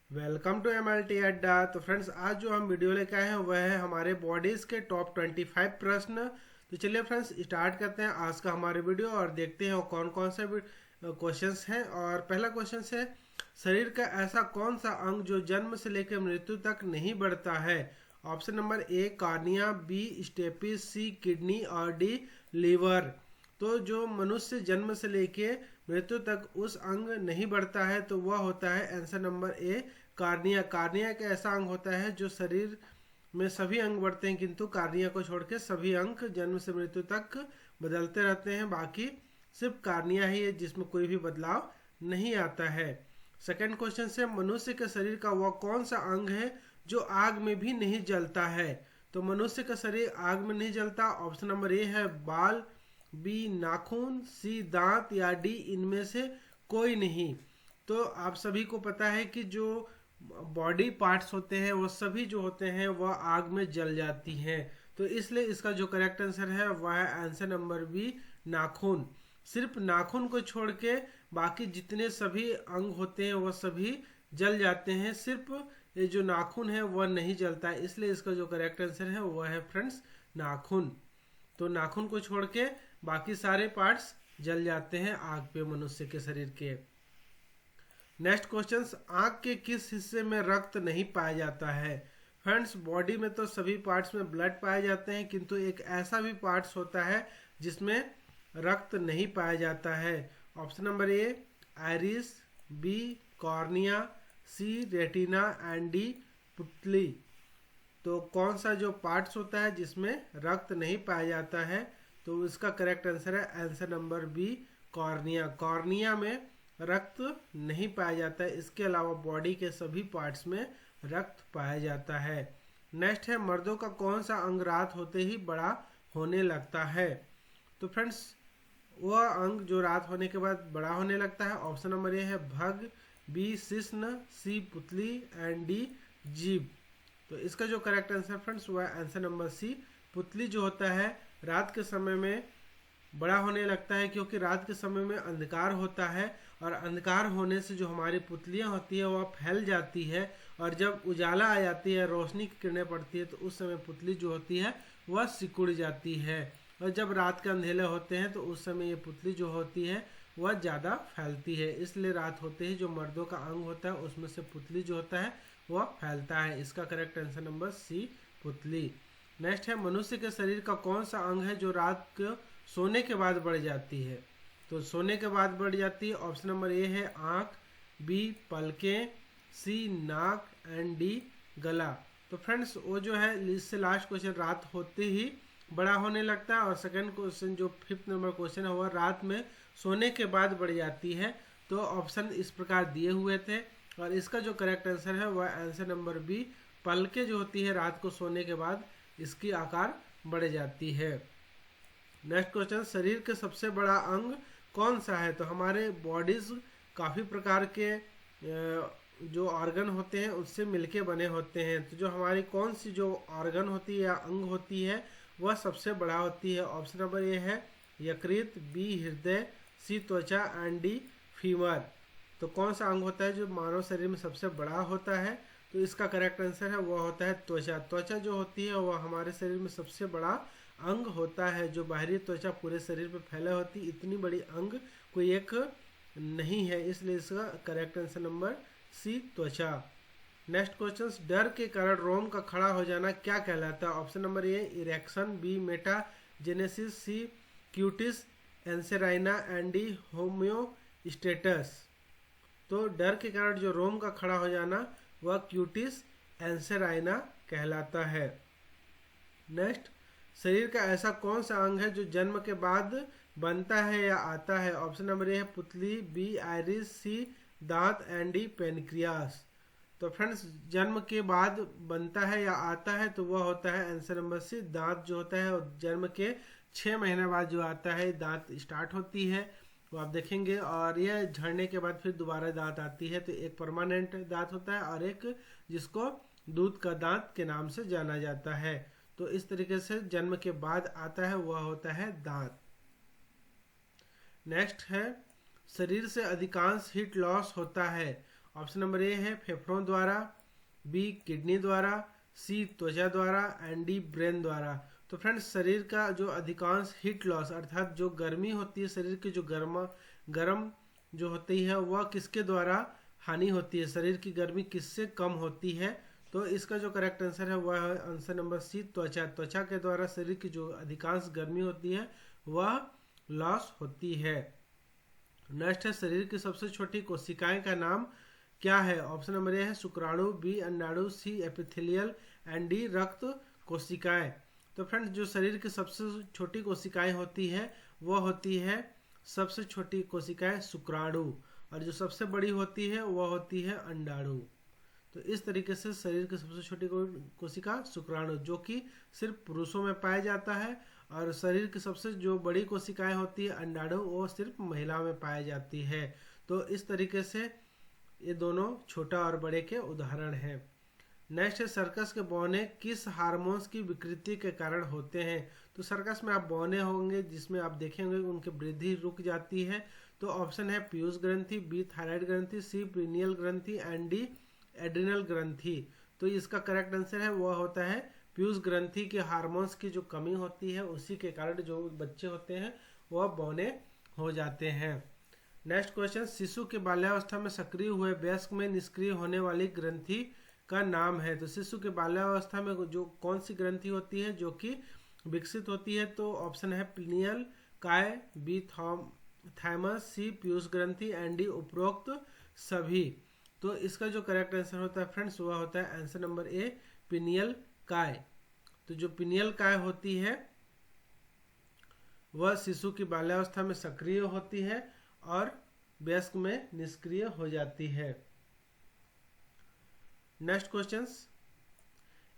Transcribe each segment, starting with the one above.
Welcome to MLT अड्डा। तो friends, आज जो हम वीडियो लेके आए हैं वह है हमारे बॉडीज़ के टॉप 25 प्रश्न। तो चलिए फ्रेंड्स, स्टार्ट करते हैं आज का हमारे वीडियो और देखते हैं कौन कौन से क्वेश्चंस हैं। और पहला क्वेश्चन है, शरीर का ऐसा कौन सा अंग जो जन्म से लेकर मृत्यु तक नहीं बढ़ता है? Option number A cornea, B stapes, C kidney और डी लीवर। तो जो मनुष्य जन्म से लेके मृत्यु तक उस अंग नहीं बढ़ता है तो वह होता है answer number A cornea. Cornea एक ऐसा अंग होता है जो शरीर में सभी अंग बढ़ते हैं, किंतु कार्निया को छोड़ के सभी अंग जन्म से मृत्यु तक बदलते रहते हैं। बाकी सिर्फ कार्निया ही है जिसमें कोई भी बदलाव नहीं आता है। सेकंड क्वेश्चन से, मनुष्य के शरीर का वह कौन सा अंग है जो आग में भी नहीं जलता है? तो मनुष्य का शरीर आग में नहीं जलता। ऑप्शन नंबर ए है बाल, बी नाखून, सी दांत या डी इनमें से कोई नहीं। तो आप सभी को पता है कि जो बॉडी पार्ट्स होते हैं वो सभी जो होते हैं वह आग में जल जाती हैं। तो इसलिए इसका जो करेक्ट आंसर है वह है आंसर नंबर बी नाखून। सिर्फ नाखून को छोड़ के बाकी जितने सभी अंग होते हैं वह सभी जल जाते हैं, सिर्फ ये जो नाखून है वह नहीं जलता है। इसलिए इसका जो करेक्ट आंसर है वह है फ्रेंड्स नाखून। तो नाखून को छोड़ के बाकी सारे पार्ट्स जल जाते हैं आग पे मनुष्य के शरीर के। नेक्स्ट क्वेश्चन, आंख के किस हिस्से में रक्त नहीं पाया जाता है? फ्रेंड्स, बॉडी में तो सभी पार्ट्स में ब्लड पाए जाते हैं, किंतु एक ऐसा भी पार्ट्स होता है जिसमें रक्त नहीं पाया जाता है। Option number A iris, B cornea, C retina and D पुतली। तो कौन सा जो पार्ट्स होता है जिसमें रक्त नहीं पाया जाता है? तो इसका करेक्ट आंसर है answer number B cornea. Cornea में रक्त नहीं पाया जाता है, इसके अलावा बॉडी के सभी पार्ट्स में रक्त पाया जाता है। नेक्स्ट है, मर्दों का कौन सा अंग रात होते ही बड़ा होने लगता है? तो फ्रेंड्स, वह अंग जो रात होने के बाद बड़ा होने लगता है। ऑप्शन नंबर ए है भग, बी शिश्न, सी पुतली एंड डी जीभ। तो इसका जो करेक्ट आंसर फ्रेंड्स वह आंसर नंबर सी पुतली जो होता है रात के समय में बड़ा होने लगता है, क्योंकि रात के समय में अंधकार होता है और अंधकार होने से जो हमारी पुतलियां होती है वह फैल जाती है, और जब उजाला आ जाती है, रोशनी की किरणें पड़ती है, तो उस समय पुतली जो होती है वह सिकुड़ जाती है। और जब रात के अंधेरे होते हैं तो उस समय ये पुतली जो होती है वह ज़्यादा फैलती है। इसलिए रात होते ही जो मर्दों का अंग होता है उसमें से पुतली जो होता है वह फैलता है। इसका करेक्ट आंसर नंबर सी पुतली। नेक्स्ट है, मनुष्य के शरीर का कौन सा अंग है जो रात को सोने के बाद बढ़ जाती है? तो सोने के बाद बढ़ जाती है। ऑप्शन नंबर ए है आँख, बी पलकें, सी नाक एंड डी गला। तो फ्रेंड्स, वो जो है इससे लास्ट क्वेश्चन रात होते ही बड़ा होने लगता है, और सेकंड क्वेश्चन जो 5th नंबर क्वेश्चन है वह रात में सोने के बाद बढ़ जाती है। तो ऑप्शन इस प्रकार दिए हुए थे, और इसका जो करेक्ट आंसर है वह आंसर नंबर बी पलकें जो होती है रात को सोने के बाद इसकी आकार बढ़ जाती है। नेक्स्ट क्वेश्चन, शरीर के सबसे बड़ा अंग कौन सा है? तो हमारे बॉडीज काफ़ी प्रकार के जो ऑर्गन होते हैं उससे मिलके बने होते हैं। तो जो हमारी कौन सी जो ऑर्गन होती है या अंग होती है वह सबसे बड़ा होती है? ऑप्शन नंबर ए है यकृत, बी हृदय, सी त्वचा एंड डी फीमर। तो कौन सा अंग होता है जो मानव शरीर में सबसे बड़ा होता है? तो इसका करेक्ट आंसर है वह होता है त्वचा। त्वचा जो होती है वह हमारे शरीर में सबसे बड़ा अंग होता है। जो बाहरी त्वचा पूरे शरीर पे फैले होती, इतनी बड़ी अंग कोई एक नहीं है, इसलिए इसका करेक्ट आंसर नंबर सी त्वचा। नेक्स्ट क्वेश्चन, डर के कारण रोम का खड़ा हो जाना क्या कहलाता है? Option number A erection, B metagenesis, C cutis anserina and D homeostasis. तो डर के कारण जो रोम का खड़ा हो जाना वह क्यूटिस एंसेराइना कहलाता है। नेक्स्ट, शरीर का ऐसा कौन सा अंग है जो जन्म के बाद बनता है या आता है? ऑप्शन नंबर ए है पुतली, बी आइरिस, सी दांत एंड डी पेनक्रियास। तो फ्रेंड्स, जन्म के बाद बनता है या आता है तो वह होता है आंसर नंबर सी दांत जो होता है। और जन्म के 6 महीने बाद जो आता है दांत स्टार्ट होती है, वो आप देखेंगे, और यह झड़ने के बाद फिर दोबारा दांत आती है। तो एक परमानेंट दांत होता है और एक जिसको दूध का दांत के नाम से जाना जाता है। तो इस तरीके से जन्म के बाद आता है वह होता है दांत। नेक्स्ट है, शरीर से अधिकांश हीट लॉस होता है। ऑप्शन नंबर ए है फेफड़ों द्वारा, बी किडनी द्वारा, सी त्वचा द्वारा एंड डी ब्रेन द्वारा। तो फ्रेंड्स शरीर का जो अधिकांश हीट लॉस अर्थात जो गर्मी होती है, शरीर की जो गर्म जो होती है वह किसके द्वारा हानि होती है, शरीर की गर्मी किससे कम होती है। तो इसका जो करेक्ट आंसर है वह है आंसर नंबर सी त्वचा। त्वचा के द्वारा शरीर की जो अधिकांश गर्मी होती है वह लॉस होती है। नेक्स्ट है शरीर की सबसे छोटी कोशिकाएं का नाम क्या है। ऑप्शन नंबर ए है शुक्राणु, बी अंडाणु, सी एपिथेलियल एंड डी रक्त कोशिकाएं। तो फ्रेंड्स जो शरीर की सबसे छोटी कोशिकाएं होती है वह होती है सबसे छोटी कोशिकाएं शुक्राणु, और जो सबसे बड़ी होती है वह होती है अंडाणु। तो इस तरीके से शरीर की सबसे छोटी कोशिका शुक्राणु जो कि सिर्फ पुरुषों में पाया जाता है, और शरीर की सबसे जो बड़ी कोशिकाएं होती है अंडाणु वो सिर्फ महिला में पाई जाती है। तो इस तरीके से ये दोनों छोटा और बड़े के उदाहरण हैं। नेक्स्ट है सर्कस के बौने किस हार्मोन्स की विकृति के कारण होते हैं। तो सर्कस में आप बौने होंगे जिसमें आप देखेंगे उनकी वृद्धि रुक जाती है। तो ऑप्शन है पीयूष ग्रंथि, बी थायराइड ग्रंथि, सी प्रीनियल ग्रंथि एंड डी एड्रिनल ग्रंथि। तो इसका करेक्ट आंसर है वह होता है पीयूष ग्रंथि के हार्मोन्स की जो कमी होती है उसी के कारण जो बच्चे होते हैं वह बौने हो जाते हैं। नेक्स्ट क्वेश्चन, शिशु के बाल्यावस्था में सक्रिय हुए वयस्क में निष्क्रिय होने वाली ग्रंथि का नाम है। तो शिशु के बाल्यावस्था में जो कौन सी ग्रंथि होती है जो कि विकसित होती है। तो ऑप्शन है प्लीनियल काय, बी थाइमस, सी पीयूष ग्रंथि एंड डी उपरोक्त सभी। तो इसका जो करेक्ट आंसर होता है फ्रेंड्स वह होता है आंसर नंबर ए पिनियल काय। तो जो पिनियल काय होती है वह शिशु की बाल्यावस्था में सक्रिय होती है और वयस्क में निष्क्रिय हो जाती है। नेक्स्ट क्वेश्चंस,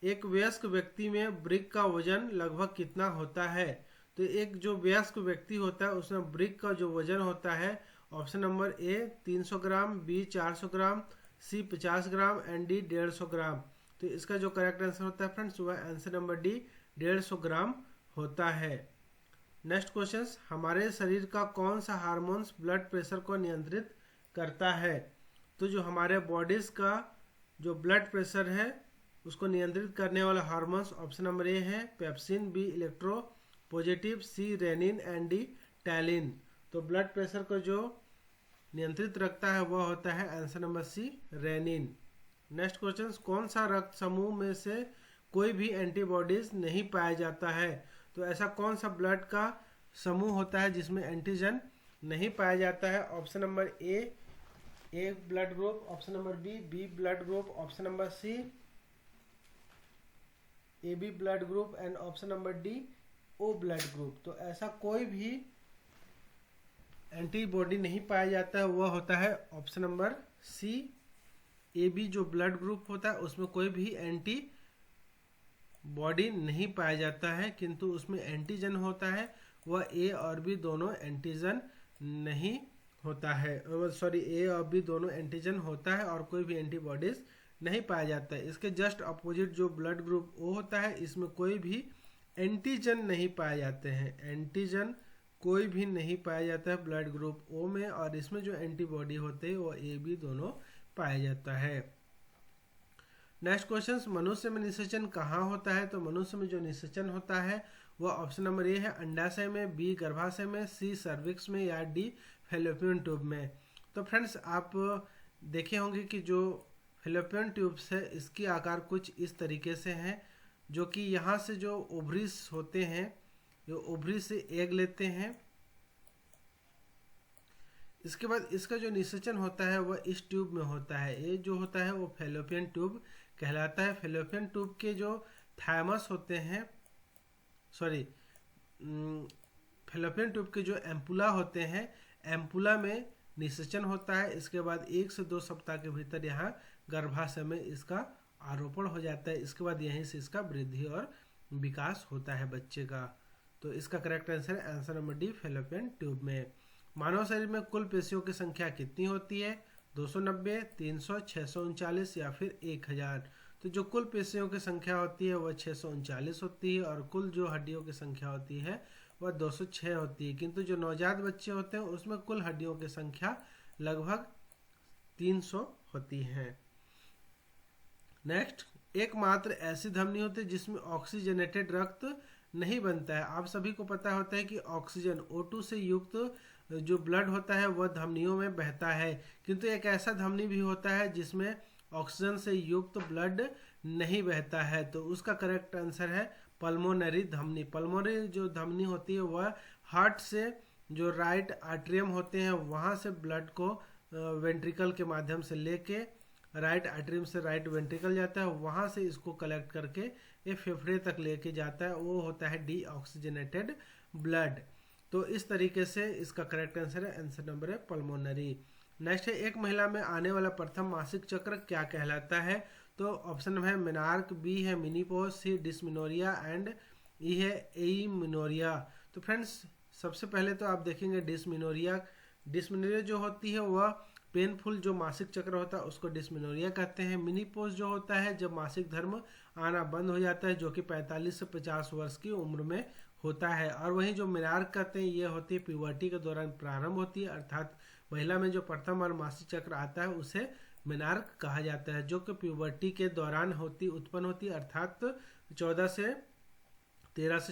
एक वयस्क व्यक्ति में ब्रिक का वजन लगभग कितना होता है। तो एक जो वयस्क व्यक्ति होता है उसमें ब्रिक का जो वजन होता है option number A 300 gram, B 400 gram, C 50 gram and D 150 gram. तो इसका जो करेक्ट आंसर होता है फ्रेंड्स वह आंसर नंबर डी 150 ग्राम होता है। नेक्स्ट क्वेश्चंस, हमारे शरीर का कौन सा हार्मोन्स ब्लड प्रेशर को नियंत्रित करता है। तो जो हमारे बॉडीज का जो ब्लड प्रेशर है उसको नियंत्रित करने वाला हार्मोन्स ऑप्शन नंबर ए है pepsin, B electro positive, C renin and D ptyalin. तो ब्लड प्रेशर को जो नियंत्रित रखता है वह होता है answer number C renin. Next question, कौन सा रक्त समूह में से कोई भी एंटीबॉडीज नहीं पाया जाता है। तो ऐसा कौन सा ब्लड का समूह होता है जिसमें एंटीजन नहीं पाया जाता है। Option number A blood group, option number B blood group, option number C A B blood group and option number D O blood group. तो ऐसा कोई भी एंटीबॉडी नहीं पाया जाता है वह होता है option number C A B जो ब्लड ग्रुप होता है उसमें कोई भी एंटी बॉडी नहीं पाया जाता है, किंतु उसमें एंटीजन होता है वह ए और बी दोनों एंटीजन नहीं होता है। सॉरी, ए और बी दोनों एंटीजन होता है और कोई भी एंटीबॉडीज नहीं पाया जाता है। इसके जस्ट अपोजिट जो ब्लड ग्रुप ओ होता है इसमें कोई भी एंटीजन नहीं पाए जाते हैं। एंटीजन कोई भी नहीं पाया जाता है ब्लड ग्रुप ओ में, और इसमें जो एंटीबॉडी होते हैं वो ए बी दोनों पाया जाता है। नेक्स्ट क्वेश्चन, मनुष्य में निषेचन कहाँ होता है। तो मनुष्य में जो निषेचन होता है वह ऑप्शन नंबर ए है अंडाशय में, बी गर्भाशय में, सी सर्विक्स में या डी फैलोपियन ट्यूब में। तो फ्रेंड्स आप देखे होंगे कि जो फैलोपियन ट्यूब्स है इसकी आकार कुछ इस तरीके से है, जो कि यहाँ से जो ओवरीज होते हैं जो ओवरी से एग लेते हैं, इसके बाद इसका जो निषेचन होता है वह इस ट्यूब में होता है। ये जो होता है वो फैलोपियन ट्यूब कहलाता है। फैलोपियन ट्यूब के जो थाइमस होते हैं, सॉरी फैलोपियन ट्यूब के जो एम्पुला होते हैं, एम्पुला में निषेचन होता है। इसके बाद 1 से 2 सप्ताह के भीतर यहाँ गर्भाशय में इसका आरोपण हो जाता है। इसके बाद यहीं से इसका वृद्धि और विकास होता है बच्चे का। तो इसका करेक्ट आंसर है answer number D fallopian tube में। मानव शरीर में कुल पेशियों की संख्या कितनी होती है। 290, 300, 639 या फिर 1000। तो जो कुल पेशियों की संख्या होती है वह 639 होती है, और कुल जो हड्डियों की संख्या होती है वह 206 होती है। किंतु जो नवजात बच्चे होते हैं उसमें कुल हड्डियों की संख्या लगभग 300 होती हैं। नेक्स्ट, एकमात्र ऐसी धमनी होती है जिसमें ऑक्सीजनेटेड रक्त नहीं बनता है। आप सभी को पता होता है कि ऑक्सीजन O2 से युक्त जो ब्लड होता है वह धमनियों में बहता है, किंतु एक ऐसा धमनी भी होता है जिसमें ऑक्सीजन से युक्त ब्लड नहीं बहता है। तो उसका करेक्ट आंसर है पल्मोनरी धमनी। पल्मोनरी जो धमनी होती है वह हार्ट से जो राइट आर्टरियम होते हैं वहाँ से ब्लड को वेंट्रिकल के माध्यम से लेके राइट आर्टरियम से राइट वेंट्रिकल जाता है, वहाँ से इसको कलेक्ट करके ये फेफड़े तक लेके जाता है, वो होता है डीऑक्सीजनेटेड ब्लड। तो इस तरीके से इसका करेक्ट आंसर है, आंसर नंबर है पल्मोनरी। नेक्स्ट है, एक महिला में आने वाला प्रथम मासिक चक्र क्या कहलाता है? तो ऑप्शन है मेनार्क, बी है मिनीपोज, सी डिस्मिनोरिया एंड ई है एइमिनोरिया। तो फ्रेंड्स सबसे पहले तो आप देखेंगे डिस्मिनोरिया। डिस्मिनोरिया जो होती है वह पेनफुल जो मासिक चक्र होता है उसको डिस्मिनोरिया कहते हैं। मिनीपोज जो होता है जब मासिक धर्म आना बंद हो जाता है, जो कि 45 से 50 वर्ष की उम्र में होता है। और वहीं जो मेनार्क कहते हैं ये होती है प्यूबर्टी के दौरान प्रारंभ होती है, अर्थात महिला में जो प्रथम और मासिक चक्र आता है उसे मेनार्क कहा जाता है, जो कि प्यूबर्टी के दौरान उत्पन्न होती है, अर्थात 13 से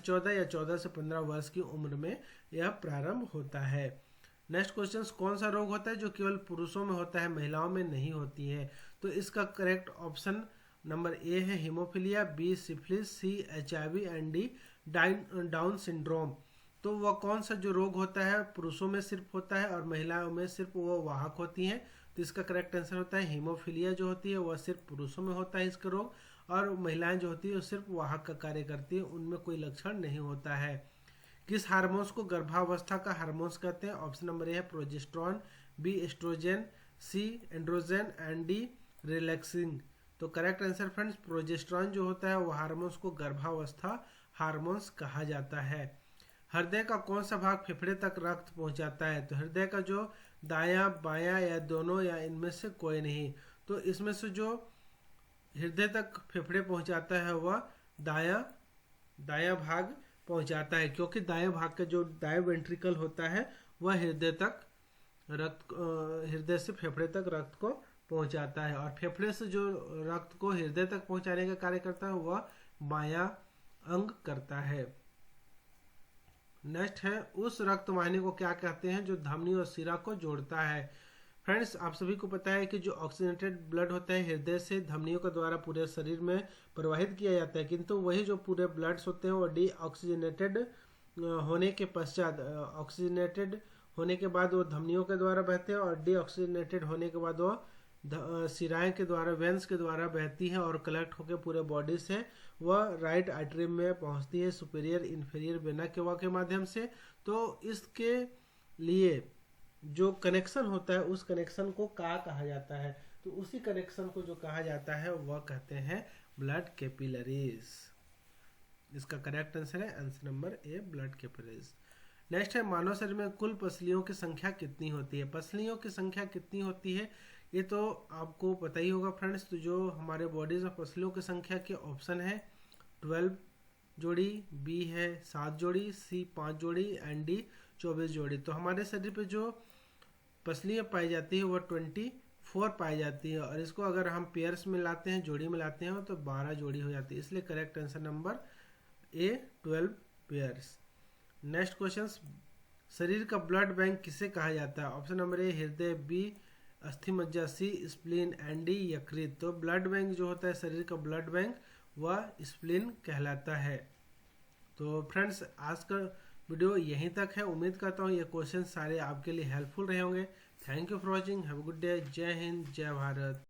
14 या 14 से 15 वर्ष की उम्र में यह प्रारंभ होता है। नेक्स्ट क्वेश्चन, कौन सा रोग होता है जो केवल पुरुषों में होता है महिलाओं में नहीं होती है? तो इसका करेक्ट ऑप्शन नंबर ए है haemophilia, B syphilis, C HIV and D Down syndrome. तो वह कौन सा जो रोग होता है पुरुषों में सिर्फ होता है और महिलाओं में सिर्फ वो वाहक होती हैं? तो इसका करेक्ट आंसर होता है हीमोफीलिया जो होती है वह सिर्फ पुरुषों में होता है इसका रोग, और महिलाएं जो होती है वो सिर्फ वाहक का कार्य करती है, उनमें कोई लक्षण नहीं होता है। किस हार्मोन्स को गर्भावस्था का हार्मोन्स कहते हैं? ऑप्शन नंबर ए है progesterone, B oestrogen, C androgen and D relaxin. तो करेक्ट आंसर फ्रेंड्स प्रोजेस्टेरॉन जो होता है वो हार्मोन्स को गर्भावस्था हार्मोन्स कहा जाता है। हृदय का कौन सा भाग फेफड़े तक रक्त पहुंचाता है? तो हृदय का जो दायां बायां या दोनों या इनमें से कोई नहीं। तो इसमें से जो हृदय तक फेफड़े पहुंचाता है वह दायां भाग पहुंचाता है, क्योंकि दाएं भाग का जो दाएं वेंट्रिकल होता है वह हृदय से फेफड़े तक रक्त को पहुंचाता है, और फेफड़े से जो रक्त को हृदय तक पहुंचाने का कार्य करता है वह बायां अंग करता है। नेक्स्ट है, उस रक्त वाहिनी को क्या कहते हैं जो धमनी और सिरा को जोड़ता है? फ्रेंड्स आप सभी को पता है कि जो ऑक्सीजनेटेड ब्लड होता है हृदय से धमनियों के द्वारा पूरे शरीर में प्रवाहित किया जाता है, किंतु वही जो पूरे ब्लड्स होते हैं वो डीऑक्सीजनेटेड होने के पश्चात ऑक्सीजनेटेड होने के बाद वो धमनियों के द्वारा बहते हैं, और डीऑक्सीजनेटेड होने के बाद वो सिराएं के द्वारा वेंस के द्वारा बहती है और कलेक्ट होकर पूरे बॉडी से वह राइट आर्टरी में पहुंचती है सुपीरियर इन्फीरियर वेना के माध्यम से। तो इसके लिए जो कनेक्शन होता है उस कनेक्शन को क्या कहा जाता है? तो उसी कनेक्शन को जो कहा जाता है वह कहते हैं ब्लड कैपिलरीज। इसका करेक्ट आंसर है answer number A blood capillaries. Next है, मानव शरीर में कुल पसलियों की संख्या कितनी होती है? पसलियों की संख्या कितनी होती है ये तो आपको पता ही होगा फ्रेंड्स। तो जो हमारे बॉडीज में पसलियों की संख्या के ऑप्शन है 12 जोड़ी, बी है 7 जोड़ी, सी 5 जोड़ी एंड डी 24 जोड़ी। तो हमारे शरीर पे जो पसलियाँ पाई जाती है वह 24 पाई जाती है, और इसको अगर हम पेयर्स में लाते हैं जोड़ी में लाते हैं तो 12 जोड़ी हो जाती है, इसलिए correct answer number A 12 pairs. Next question, शरीर का ब्लड बैंक किसे कहा जाता है? ऑप्शन नंबर ए हृदय, बी अस्थि मज्जा, सी स्प्लीन एंड डी यकृत। तो ब्लड बैंक जो होता है शरीर का ब्लड बैंक वह स्प्लीन कहलाता है। तो फ्रेंड्स आज का वीडियो यहीं तक है। उम्मीद करता हूँ ये क्वेश्चन सारे आपके लिए हेल्पफुल रहे होंगे। Thank you for watching, have a good day. जय हिंद, जय भारत।